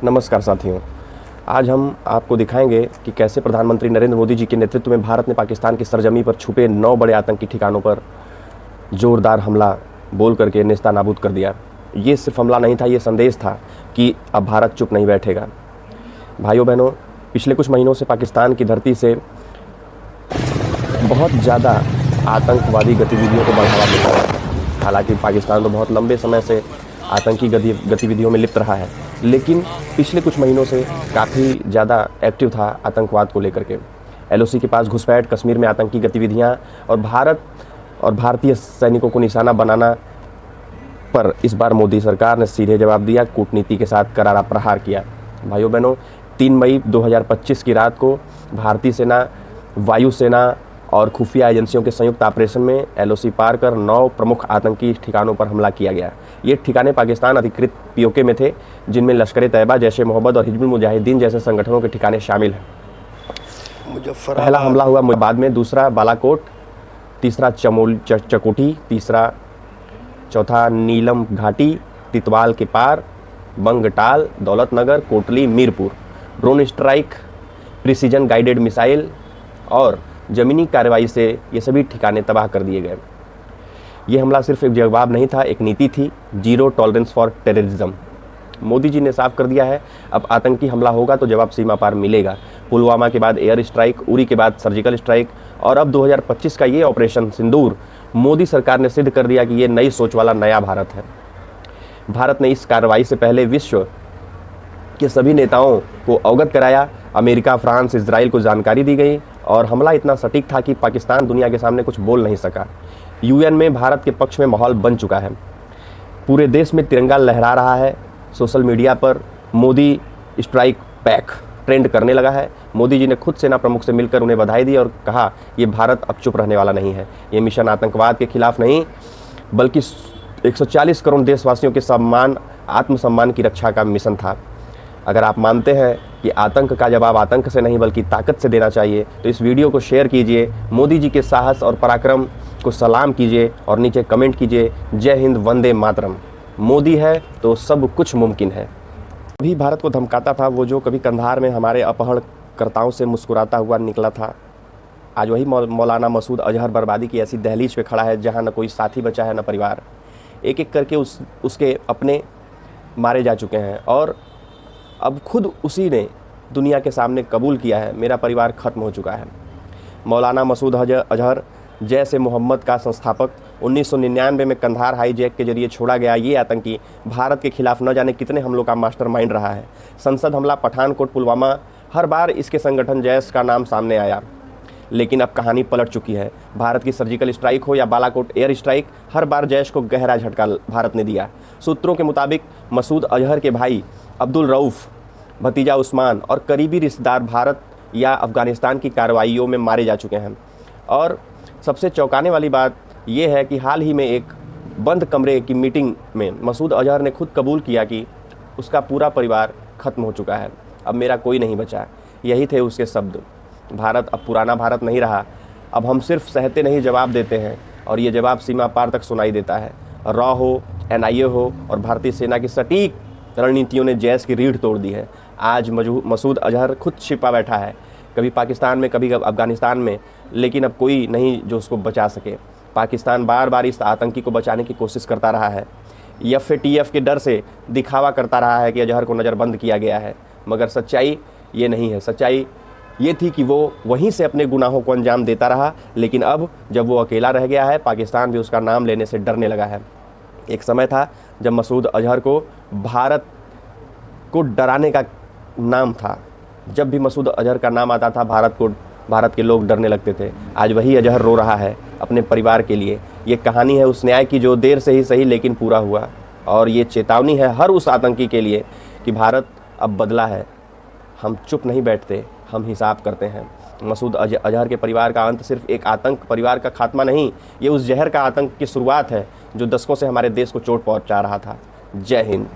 नमस्कार साथियों, आज हम आपको दिखाएंगे कि कैसे प्रधानमंत्री नरेंद्र मोदी जी के नेतृत्व में भारत ने पाकिस्तान की सरजमी पर छुपे 9 बड़े आतंकी ठिकानों पर जोरदार हमला बोल करके नेस्तनाबूद कर दिया। ये सिर्फ हमला नहीं था, ये संदेश था कि अब भारत चुप नहीं बैठेगा। भाइयों बहनों, पिछले कुछ महीनों से पाकिस्तान की धरती से बहुत ज़्यादा आतंकवादी गतिविधियों को बढ़ावा मिल रहा है। हालांकि पाकिस्तान तो बहुत लंबे समय से आतंकी गतिविधियों में लिप्त रहा है, लेकिन पिछले कुछ महीनों से काफ़ी ज़्यादा एक्टिव था आतंकवाद को लेकर के। LOC के पास घुसपैठ, कश्मीर में आतंकी गतिविधियां और भारत और भारतीय सैनिकों को निशाना बनाना पर इस बार मोदी सरकार ने सीधे जवाब दिया, कूटनीति के साथ करारा प्रहार किया। भाइयों बहनों, 3 मई 2025 की रात को भारतीय सेना, वायुसेना और खुफिया एजेंसियों के संयुक्त ऑपरेशन में LOC पार कर 9 प्रमुख आतंकी ठिकानों पर हमला किया गया। ये ठिकाने पाकिस्तान अधिकृत POK में थे, जिनमें लश्कर-ए-तैयबा, जैश-ए-मोहम्मद और हिजबुल मुजाहिदीन जैसे संगठनों के ठिकाने शामिल हैं। पहला हमला हुआ मुबाद में, दूसरा बालाकोट, तीसरा चकोटी, चौथा नीलम घाटी, तितवाल के पार, Bangtal, Daulatnagar, Kotli, Mirpur. Drone strike, precision guided missile और ज़मीनी कार्रवाई से ये सभी ठिकाने तबाह कर दिए गए। ये हमला सिर्फ एक जवाब नहीं था, एक नीति थी, zero tolerance for terrorism. Modi ji ने साफ कर दिया है, अब आतंकी हमला होगा तो जवाब सीमा पार मिलेगा। पुलवामा के बाद एयर स्ट्राइक, उरी के बाद सर्जिकल स्ट्राइक और अब 2025 का ये ऑपरेशन सिंदूर, मोदी सरकार ने सिद्ध कर दिया कि ये नई सोच वाला नया भारत है। भारत ने इस कार्रवाई से पहले विश्व के सभी नेताओं को अवगत कराया। अमेरिका, फ्रांस, इजराइल को जानकारी दी गई और हमला इतना सटीक था कि पाकिस्तान दुनिया के सामने कुछ बोल नहीं सका। UN में भारत के पक्ष में माहौल बन चुका है। पूरे देश में तिरंगा लहरा रहा है। सोशल मीडिया पर मोदी स्ट्राइक बैक ट्रेंड करने लगा है। मोदी जी ने खुद सेना प्रमुख से मिलकर उन्हें बधाई दी और कहा, ये भारत अब चुप रहने वाला नहीं है। ये मिशन आतंकवाद के खिलाफ नहीं, बल्कि 140 करोड़ देशवासियों के सम्मान, आत्मसम्मान की रक्षा का मिशन था। अगर आप मानते हैं कि आतंक का जवाब आतंक से नहीं बल्कि ताकत से देना चाहिए, तो इस वीडियो को शेयर कीजिए, मोदी जी के साहस और पराक्रम को सलाम कीजिए और नीचे कमेंट कीजिए, जय हिंद, वंदे मातरम। मोदी है तो सब कुछ मुमकिन है। अभी भारत को धमकाता था वो जो कभी कंधार में हमारे अपहरणकर्ताओं से मुस्कुराता हुआ निकला था, आज वही मौलाना मसूद अजहर बर्बादी की ऐसी दहलीज पे खड़ा है जहाँ न कोई साथी बचा है न परिवार। एक एक करके उसके अपने मारे जा चुके हैं और अब खुद उसी ने दुनिया के सामने कबूल किया है, मेरा परिवार ख़त्म हो चुका है। मौलाना मसूद अजहर, जैश-ए-मोहम्मद का संस्थापक, 1999 में कंधार हाईजैक के जरिए छोड़ा गया ये आतंकी भारत के खिलाफ न जाने कितने हमलों का मास्टरमाइंड रहा है। संसद हमला, पठानकोट, पुलवामा, हर बार इसके संगठन जैश का नाम सामने आया, लेकिन अब कहानी पलट चुकी है। भारत की सर्जिकल स्ट्राइक हो या बालाकोट एयर स्ट्राइक, हर बार जैश को गहरा झटका भारत ने दिया। सूत्रों के मुताबिक मसूद अजहर के भाई अब्दुल रऊफ़, भतीजा उस्मान और करीबी रिश्तेदार भारत या अफ़गानिस्तान की कार्रवाइयों में मारे जा चुके हैं। और सबसे चौंकाने वाली बात यह है कि हाल ही में एक बंद कमरे की मीटिंग में मसूद अजहर ने खुद कबूल किया कि उसका पूरा परिवार ख़त्म हो चुका है, अब मेरा कोई नहीं बचा। यही थे उसके शब्द। भारत अब पुराना भारत नहीं रहा, अब हम सिर्फ सहते नहीं, जवाब देते हैं और ये जवाब सीमा पार तक सुनाई देता है। रॉ हो, NIA हो और भारतीय सेना की सटीक रणनीतियों ने जैश की रीढ़ तोड़ दी है। आज मसूद अजहर खुद छिपा बैठा है, कभी पाकिस्तान में, कभी अफ़गानिस्तान में, लेकिन अब कोई नहीं जो उसको बचा सके। पाकिस्तान बार बार इस आतंकी को बचाने की कोशिश करता रहा है। FATF के डर से दिखावा करता रहा है कि अजहर को नज़रबंद किया गया है, मगर सच्चाई ये नहीं है। सच्चाई ये थी कि वो वहीं से अपने गुनाहों को अंजाम देता रहा, लेकिन अब जब वो अकेला रह गया है, पाकिस्तान भी उसका नाम लेने से डरने लगा है। एक समय था जब मसूद अजहर को भारत को डराने का नाम था। जब भी मसूद अजहर का नाम आता था, भारत के लोग डरने लगते थे। आज वही अजहर रो रहा है अपने परिवार के लिए। ये कहानी है उस न्याय की जो देर से ही सही लेकिन पूरा हुआ, और ये चेतावनी है हर उस आतंकी के लिए कि भारत अब बदला है। हम चुप नहीं बैठते, हम हिसाब करते हैं। मसूद अजहर के परिवार का अंत सिर्फ एक आतंक परिवार का खात्मा नहीं, ये उस जहर का आतंक की शुरुआत है जो दशकों से हमारे देश को चोट पहुंचा रहा था। जय हिंद।